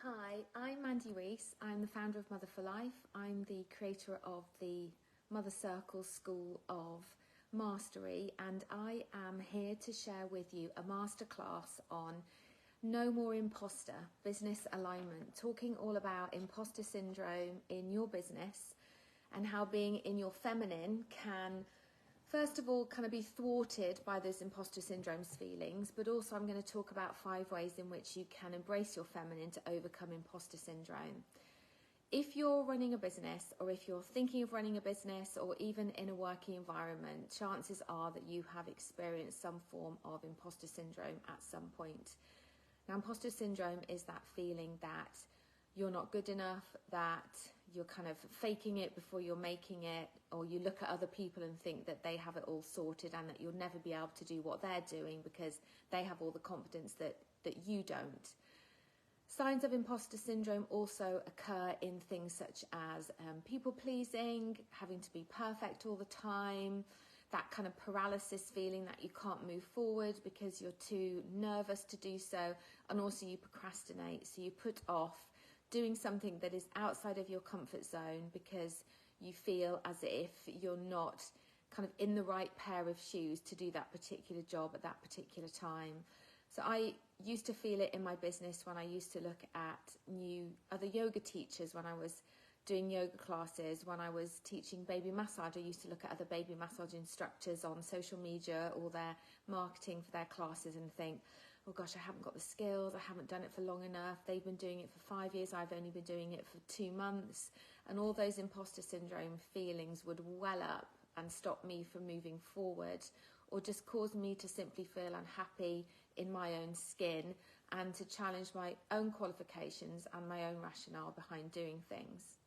Hi, I'm Mandy Rees. I'm the founder of Mother for Life. I'm the creator of the Mother Circle School of Mastery, and I am here to share with you a masterclass on No More Imposter, business alignment, talking all about imposter syndrome in your business and how being in your feminine can first of all kind of be thwarted by those imposter syndrome's feelings, but also I'm going to talk about 5 ways in which you can embrace your feminine to overcome imposter syndrome. If you're running a business, or if you're thinking of running a business, or even in a working environment, chances are that you have experienced some form of imposter syndrome at some point. Now, imposter syndrome is that feeling that you're not good enough, that you're kind of faking it before you're making it, or you look at other people and think that they have it all sorted and that you'll never be able to do what they're doing because they have all the confidence that you don't. Signs of imposter syndrome also occur in things such as people pleasing, having to be perfect all the time, that kind of paralysis feeling that you can't move forward because you're too nervous to do so, and also you procrastinate, so you put off doing something that is outside of your comfort zone because you feel as if you're not kind of in the right pair of shoes to do that particular job at that particular time. So I used to feel it in my business when I used to look at other yoga teachers, when I was doing yoga classes, when I was teaching baby massage. I used to look at other baby massage instructors on social media or their marketing for their classes and think, oh gosh, I haven't got the skills, I haven't done it for long enough, they've been doing it for 5 years, I've only been doing it for 2 months, and all those imposter syndrome feelings would well up and stop me from moving forward, or just cause me to simply feel unhappy in my own skin and to challenge my own qualifications and my own rationale behind doing things.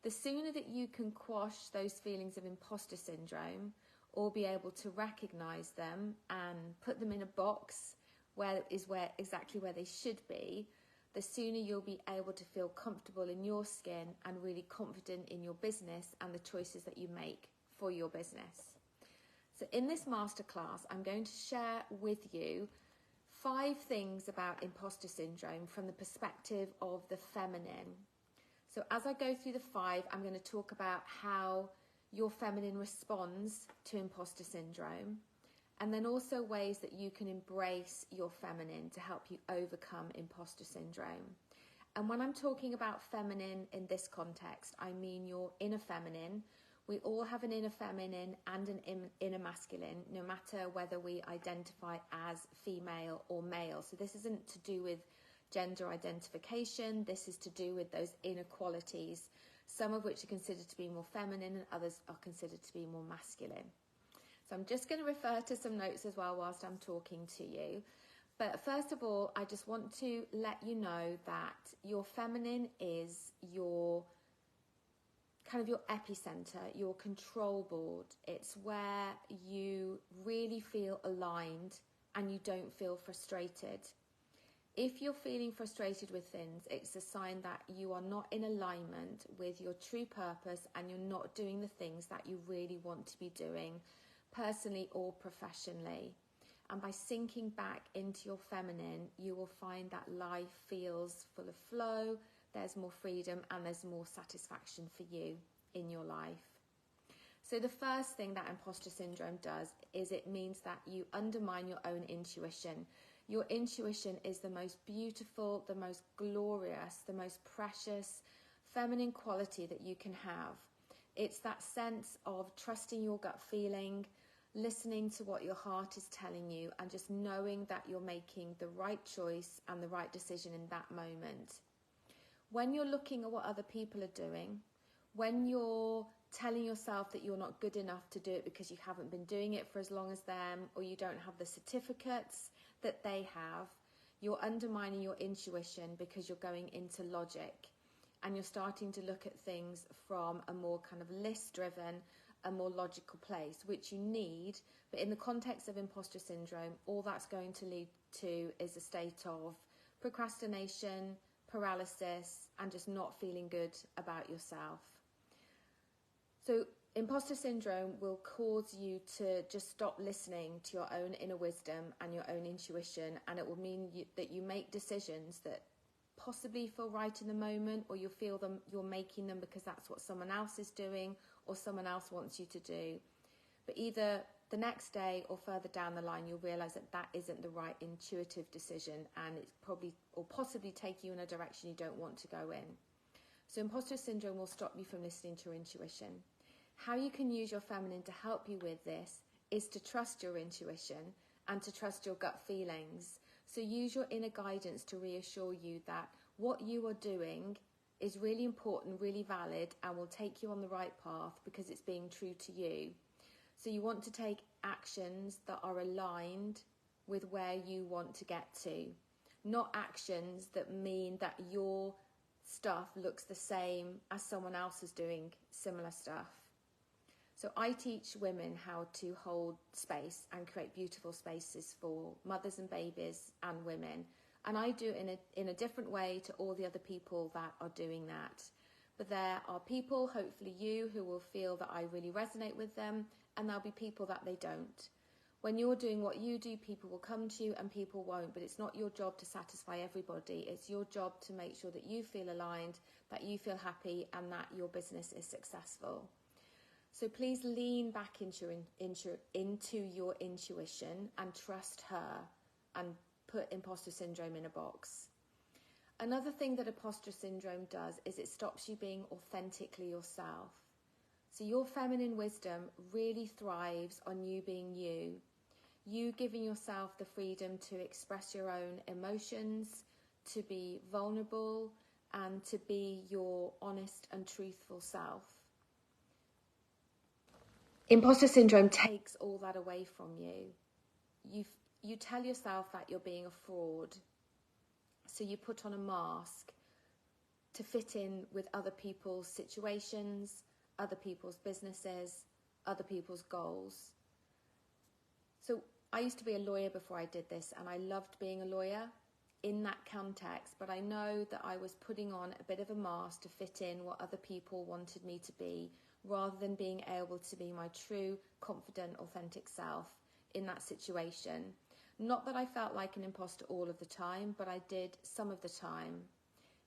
The sooner that you can quash those feelings of imposter syndrome, or be able to recognise them and put them in a box where exactly where they should be, the sooner you'll be able to feel comfortable in your skin and really confident in your business and the choices that you make for your business. So in this masterclass, I'm going to share with you 5 things about imposter syndrome from the perspective of the feminine. So as I go through the 5, I'm going to talk about how your feminine responds to imposter syndrome, and then also ways that you can embrace your feminine to help you overcome imposter syndrome. And when I'm talking about feminine in this context, I mean your inner feminine. We all have an inner feminine and an inner masculine, no matter whether we identify as female or male. So this isn't to do with gender identification, this is to do with those inner qualities, some of which are considered to be more feminine and others are considered to be more masculine. So I'm just going to refer to some notes as well whilst I'm talking to you. But first of all, I just want to let you know that your feminine is your epicenter, your control board. It's where you really feel aligned and you don't feel frustrated. If you're feeling frustrated with things, it's a sign that you are not in alignment with your true purpose and you're not doing the things that you really want to be doing, personally or professionally. And by sinking back into your feminine, you will find that life feels full of flow, there's more freedom and there's more satisfaction for you in your life. So the first thing that imposter syndrome does is it means that you undermine your own intuition. Your intuition is the most beautiful, the most glorious, the most precious feminine quality that you can have. It's that sense of trusting your gut feeling, listening to what your heart is telling you, and just knowing that you're making the right choice and the right decision in that moment. When you're looking at what other people are doing, when you're telling yourself that you're not good enough to do it because you haven't been doing it for as long as them, or you don't have the certificates that they have, you're undermining your intuition because you're going into logic and you're starting to look at things from a more kind of list-driven, a more logical place, which you need. But in the context of imposter syndrome, all that's going to lead to is a state of procrastination, paralysis, and just not feeling good about yourself. So imposter syndrome will cause you to just stop listening to your own inner wisdom and your own intuition, and it will mean that you make decisions that possibly feel right in the moment, or you'll feel them, you're making them because that's what someone else is doing or someone else wants you to do. But either the next day or further down the line, you'll realise that that isn't the right intuitive decision, and it's probably or possibly take you in a direction you don't want to go in. So imposter syndrome will stop you from listening to your intuition. How you can use your feminine to help you with this is to trust your intuition and to trust your gut feelings. So use your inner guidance to reassure you that what you are doing is really important, really valid, and will take you on the right path because it's being true to you. So you want to take actions that are aligned with where you want to get to, not actions that mean that your stuff looks the same as someone else is doing similar stuff. So I teach women how to hold space and create beautiful spaces for mothers and babies and women. And I do it in a different way to all the other people that are doing that. But there are people, hopefully you, who will feel that I really resonate with them, and there'll be people that they don't. When you're doing what you do, people will come to you and people won't, but it's not your job to satisfy everybody. It's your job to make sure that you feel aligned, that you feel happy, and that your business is successful. So please lean back into your intuition and trust her, and put imposter syndrome in a box. Another thing that imposter syndrome does is it stops you being authentically yourself. So your feminine wisdom really thrives on you being you. You giving yourself the freedom to express your own emotions, to be vulnerable, and to be your honest and truthful self. Imposter syndrome takes all that away from you. You tell yourself that you're being a fraud. So you put on a mask to fit in with other people's situations, other people's businesses, other people's goals. So I used to be a lawyer before I did this, and I loved being a lawyer in that context, but I know that I was putting on a bit of a mask to fit in what other people wanted me to be, rather than being able to be my true, confident, authentic self in that situation. Not that I felt like an imposter all of the time, but I did some of the time.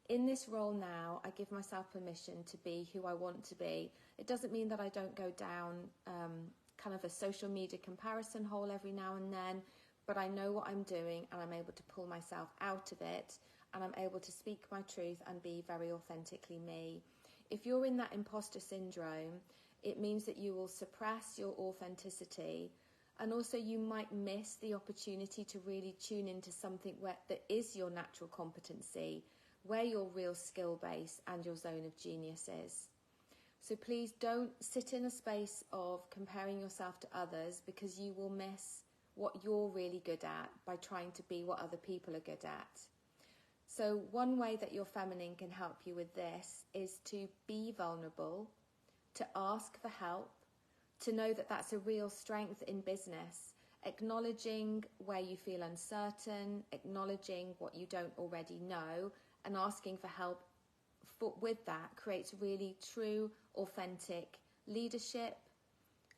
In this role now, I give myself permission to be who I want to be. It doesn't mean that I don't go down kind of a social media comparison hole every now and then, but I know what I'm doing and I'm able to pull myself out of it, and I'm able to speak my truth and be very authentically me. If you're in that imposter syndrome, it means that you will suppress your authenticity, and also you might miss the opportunity to really tune into something that is your natural competency, where your real skill base and your zone of genius is. So please don't sit in a space of comparing yourself to others, because you will miss what you're really good at by trying to be what other people are good at. So one way that your feminine can help you with this is to be vulnerable, to ask for help, to know that that's a real strength in business, acknowledging where you feel uncertain, acknowledging what you don't already know, and asking for help with that creates really true, authentic leadership,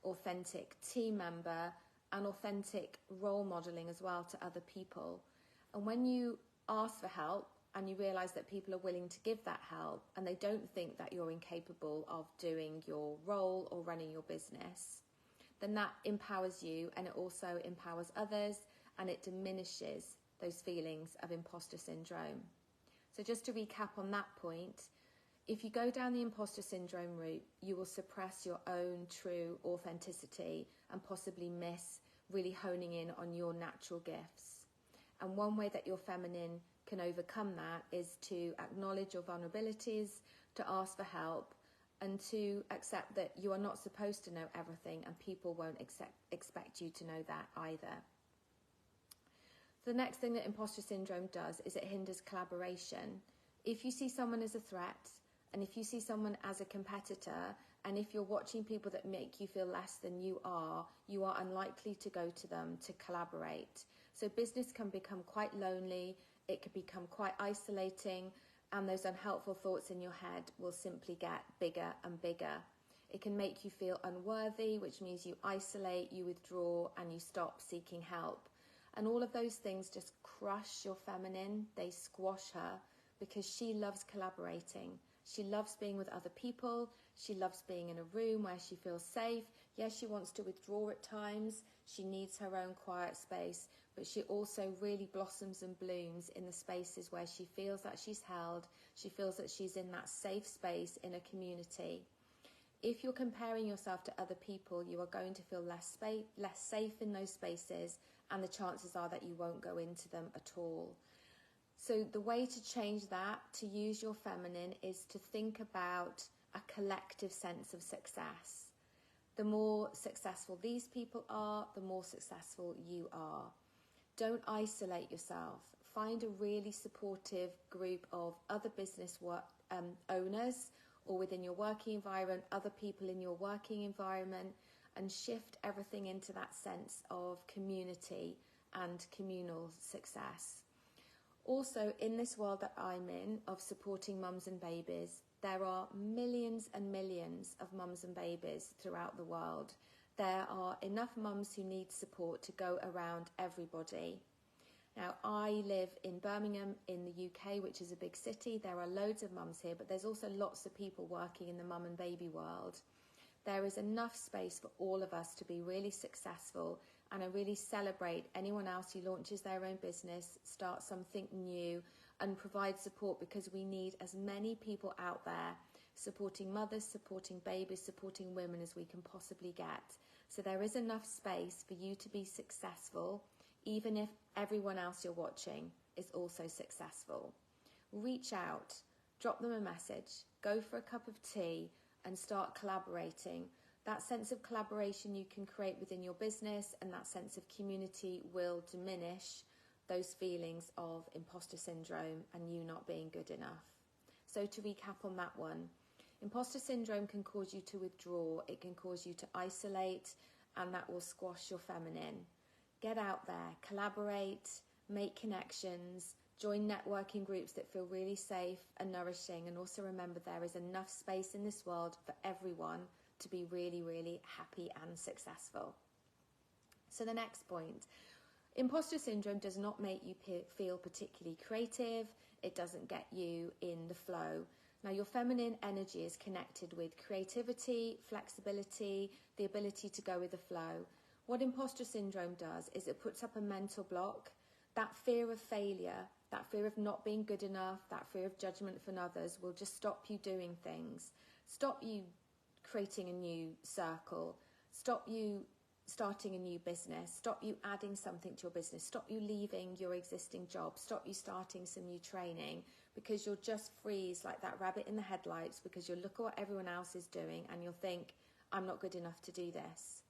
authentic team member, and authentic role modelling as well to other people. And when you ask for help and you realise that people are willing to give that help, and they don't think that you're incapable of doing your role or running your business, then that empowers you, and it also empowers others, and it diminishes those feelings of imposter syndrome. So just to recap on that point, if you go down the imposter syndrome route, you will suppress your own true authenticity and possibly miss really honing in on your natural gifts. And one way that your feminine can overcome that is to acknowledge your vulnerabilities, to ask for help, and to accept that you are not supposed to know everything, and people won't expect you to know that either. The next thing that imposter syndrome does is it hinders collaboration. If you see someone as a threat, and if you see someone as a competitor, and if you're watching people that make you feel less than you are unlikely to go to them to collaborate. So business can become quite lonely, it can become quite isolating, and those unhelpful thoughts in your head will simply get bigger and bigger. It can make you feel unworthy, which means you isolate, you withdraw, and you stop seeking help. And all of those things just crush your feminine, they squash her, because she loves collaborating. She loves being with other people. She loves being in a room where she feels safe. Yes, she wants to withdraw at times. She needs her own quiet space, but she also really blossoms and blooms in the spaces where she feels that she's held. She feels that she's in that safe space in a community. If you're comparing yourself to other people, you are going to feel less safe in those spaces, and the chances are that you won't go into them at all. So the way to change that, to use your feminine, is to think about a collective sense of success. The more successful these people are, the more successful you are. Don't isolate yourself. Find a really supportive group of other business owners, or within your working environment, other people in your working environment, and shift everything into that sense of community and communal success. Also, in this world that I'm in, of supporting mums and babies, there are millions and millions of mums and babies throughout the world. There are enough mums who need support to go around everybody. Now, I live in Birmingham in the UK, which is a big city. There are loads of mums here, but there's also lots of people working in the mum and baby world. There is enough space for all of us to be really successful, and I really celebrate anyone else who launches their own business, starts something new, and provides support, because we need as many people out there supporting mothers, supporting babies, supporting women as we can possibly get. So there is enough space for you to be successful, even if everyone else you're watching is also successful. Reach out, drop them a message, go for a cup of tea and start collaborating. That sense of collaboration you can create within your business, and that sense of community will diminish those feelings of imposter syndrome and you not being good enough. So to recap on that one, imposter syndrome can cause you to withdraw, it can cause you to isolate, and that will squash your feminine. Get out there, collaborate, make connections, join networking groups that feel really safe and nourishing, and also remember there is enough space in this world for everyone to be really, really happy and successful. So the next point, imposter syndrome does not make you feel particularly creative. It doesn't get you in the flow. Now, your feminine energy is connected with creativity, flexibility, the ability to go with the flow. What imposter syndrome does is it puts up a mental block. That fear of failure, that fear of not being good enough, that fear of judgment from others will just stop you doing things, stop you creating a new circle, stop you starting a new business, stop you adding something to your business, stop you leaving your existing job, stop you starting some new training, because you'll just freeze like that rabbit in the headlights, because you'll look at what everyone else is doing and you'll think, I'm not good enough to do this.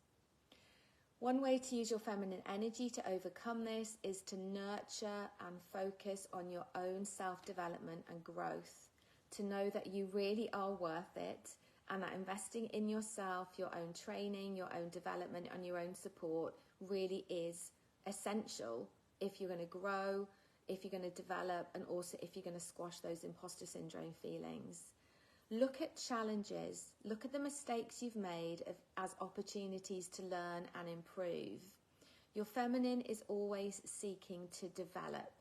One way to use your feminine energy to overcome this is to nurture and focus on your own self-development and growth, to know that you really are worth it, and that investing in yourself, your own training, your own development and your own support really is essential if you're going to grow, if you're going to develop, and also if you're going to squash those imposter syndrome feelings. Look at challenges, look at the mistakes you've made as opportunities to learn and improve. Your feminine is always seeking to develop,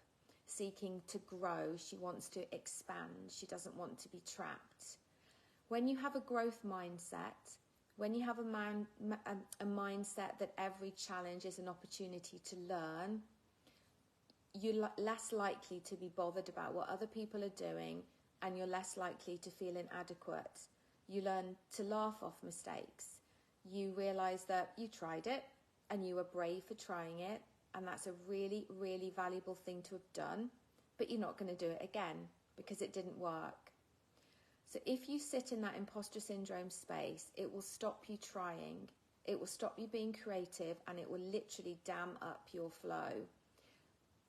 seeking to grow. She wants to expand. She doesn't want to be trapped. When you have a growth mindset, when you have a mindset that every challenge is an opportunity to learn, you're less likely to be bothered about what other people are doing, and you're less likely to feel inadequate. You learn to laugh off mistakes. You realise that you tried it and you were brave for trying it, and that's a really, really valuable thing to have done, but you're not going to do it again because it didn't work. So if you sit in that imposter syndrome space, it will stop you trying, it will stop you being creative, and it will literally dam up your flow.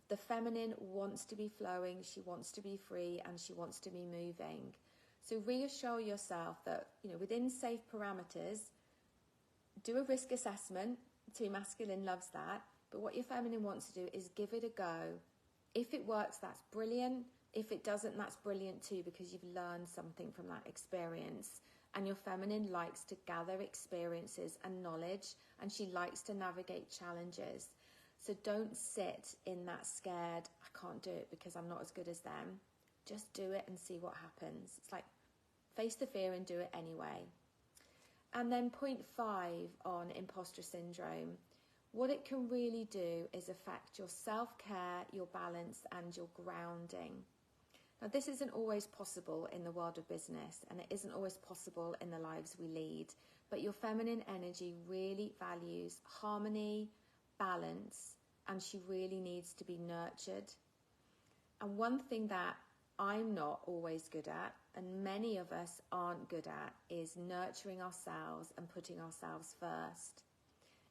The feminine wants to be flowing, she wants to be free, and she wants to be moving. So reassure yourself that, within safe parameters, do a risk assessment. Too masculine loves that. But what your feminine wants to do is give it a go. If it works, that's brilliant. If it doesn't, that's brilliant too, because you've learned something from that experience. And your feminine likes to gather experiences and knowledge, and she likes to navigate challenges. So don't sit in that scared, I can't do it because I'm not as good as them. Just do it and see what happens. It's like face the fear and do it anyway. And then point 5 on imposter syndrome. What it can really do is affect your self-care, your balance, and your grounding. Now, this isn't always possible in the world of business, and it isn't always possible in the lives we lead, but your feminine energy really values harmony, balance, and she really needs to be nurtured. And one thing that I'm not always good at, and many of us aren't good at, is nurturing ourselves and putting ourselves first.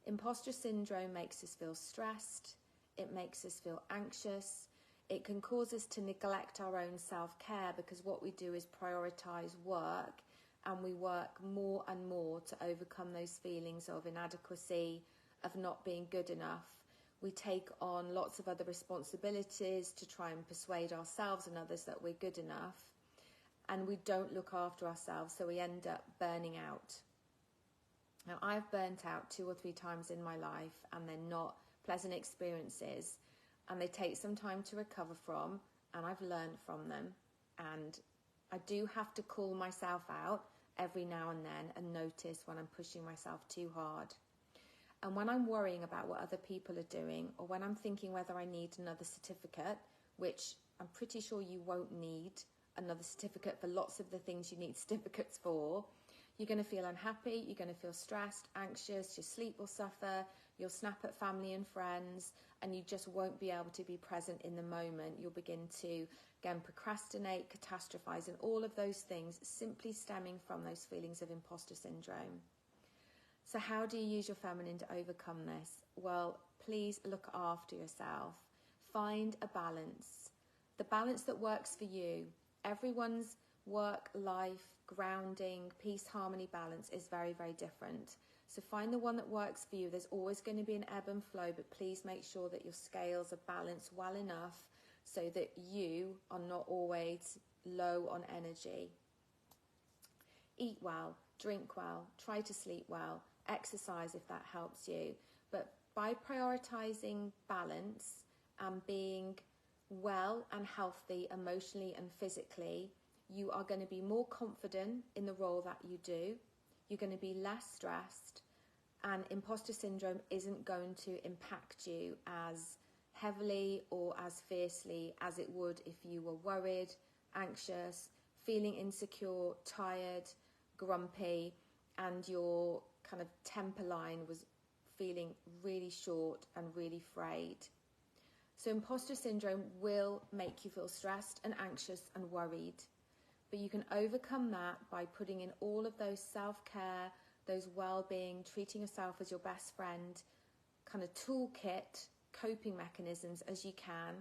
Imposter syndrome makes us feel stressed, it makes us feel anxious, it can cause us to neglect our own self-care because what we do is prioritise work, and we work more and more to overcome those feelings of inadequacy, of not being good enough. We take on lots of other responsibilities to try and persuade ourselves and others that we're good enough, and we don't look after ourselves, so we end up burning out. Now, I've burnt out 2 or 3 times in my life, and they're not pleasant experiences, and they take some time to recover from, and I've learned from them. And I do have to call myself out every now and then and notice when I'm pushing myself too hard. And when I'm worrying about what other people are doing, or when I'm thinking whether I need another certificate, which I'm pretty sure you won't need another certificate for lots of the things you need certificates for, you're going to feel unhappy, you're going to feel stressed, anxious, your sleep will suffer, you'll snap at family and friends, and you just won't be able to be present in the moment. You'll begin to, again, procrastinate, catastrophize, and all of those things simply stemming from those feelings of imposter syndrome. So how do you use your feminine to overcome this? Well, please look after yourself. Find a balance. The balance that works for you. Everyone's work, life, grounding, peace, harmony, balance is very, very different. So find the one that works for you. There's always going to be an ebb and flow, but please make sure that your scales are balanced well enough so that you are not always low on energy. Eat well, drink well, try to sleep well, exercise if that helps you. But by prioritizing balance and being well and healthy emotionally and physically, you are going to be more confident in the role that you do. You're going to be less stressed, and imposter syndrome isn't going to impact you as heavily or as fiercely as it would if you were worried, anxious, feeling insecure, tired, grumpy, and your kind of temper line was feeling really short and really frayed. So imposter syndrome will make you feel stressed and anxious and worried. But you can overcome that by putting in all of those self-care, those well-being, treating yourself as your best friend, kind of toolkit, coping mechanisms as you can,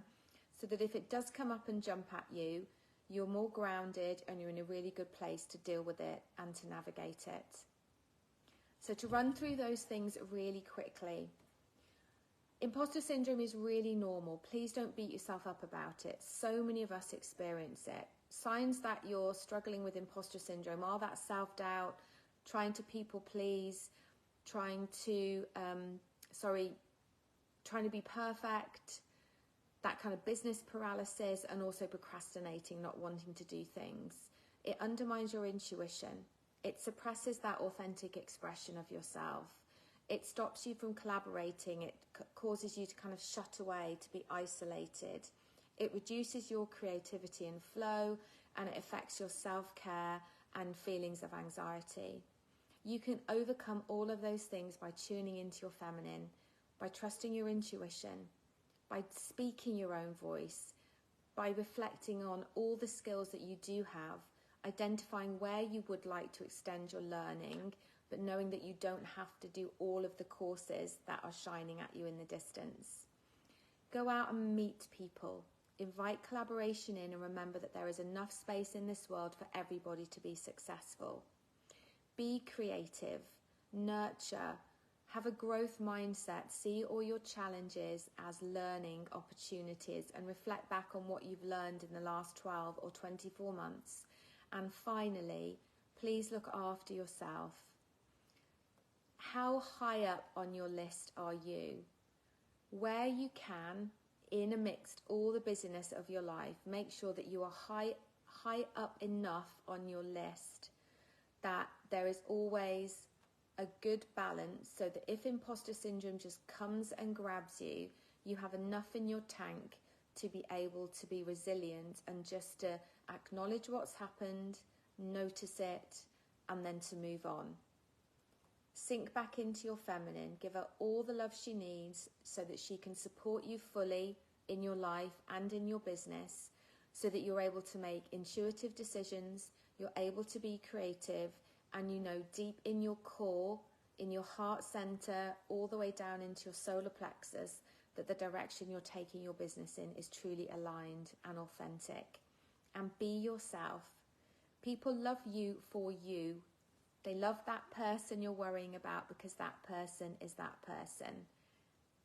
so that if it does come up and jump at you, you're more grounded and you're in a really good place to deal with it and to navigate it. So to run through those things really quickly. Imposter syndrome is really normal. Please don't beat yourself up about it. So many of us experience it. Signs that you're struggling with imposter syndrome are that self-doubt, trying to people please, trying to be perfect, that kind of business paralysis, and also procrastinating, not wanting to do things. It undermines your intuition. It suppresses that authentic expression of yourself. It stops you from collaborating. It causes you to kind of shut away, to be isolated. It reduces your creativity and flow, and it affects your self-care and feelings of anxiety. You can overcome all of those things by tuning into your feminine, by trusting your intuition, by speaking your own voice, by reflecting on all the skills that you do have, identifying where you would like to extend your learning, but knowing that you don't have to do all of the courses that are shining at you in the distance. Go out and meet people. Invite collaboration in, and remember that there is enough space in this world for everybody to be successful. Be creative, nurture, have a growth mindset, see all your challenges as learning opportunities, and reflect back on what you've learned in the last 12 or 24 months. And finally, please look after yourself. How high up on your list are you? Where you can, in amidst all the busyness of your life, make sure that you are high up enough on your list that there is always a good balance, so that if imposter syndrome just comes and grabs you, you have enough in your tank to be able to be resilient and just to acknowledge what's happened, notice it, and then to move on. Sink back into your feminine, give her all the love she needs so that she can support you fully in your life and in your business, so that you're able to make intuitive decisions, you're able to be creative, and you know deep in your core, in your heart center, all the way down into your solar plexus, that the direction you're taking your business in is truly aligned and authentic. And be yourself. People love you for you. They love that person you're worrying about because that person is that person.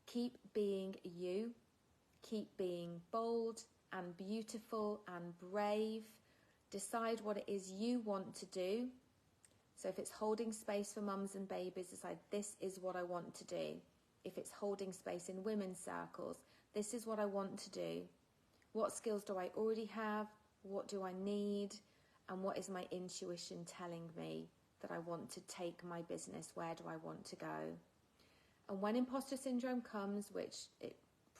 Keep being you. Keep being bold and beautiful and brave. Decide what it is you want to do. So if it's holding space for mums and babies, decide this is what I want to do. If it's holding space in women's circles, this is what I want to do. What skills do I already have? What do I need? And what is my intuition telling me that I want to take my business? Where do I want to go? And when imposter syndrome comes, which it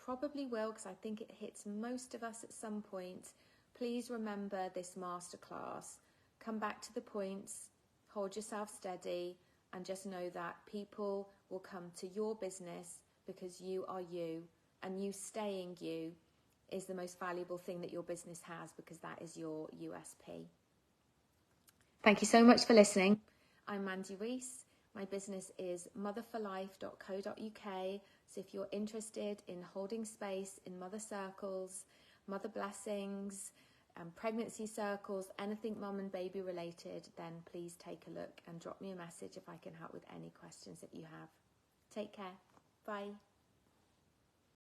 probably will, because I think it hits most of us at some point, please remember this masterclass. Come back to the points, hold yourself steady, and just know that people will come to your business because you are you, and you staying you is the most valuable thing that your business has, because that is your USP. Thank you so much for listening. I'm Mandy Rees. My business is motherforlife.co.uk. So if you're interested in holding space in mother circles, mother blessings, pregnancy circles, anything mum and baby related, then please take a look and drop me a message if I can help with any questions that you have. Take care. Bye.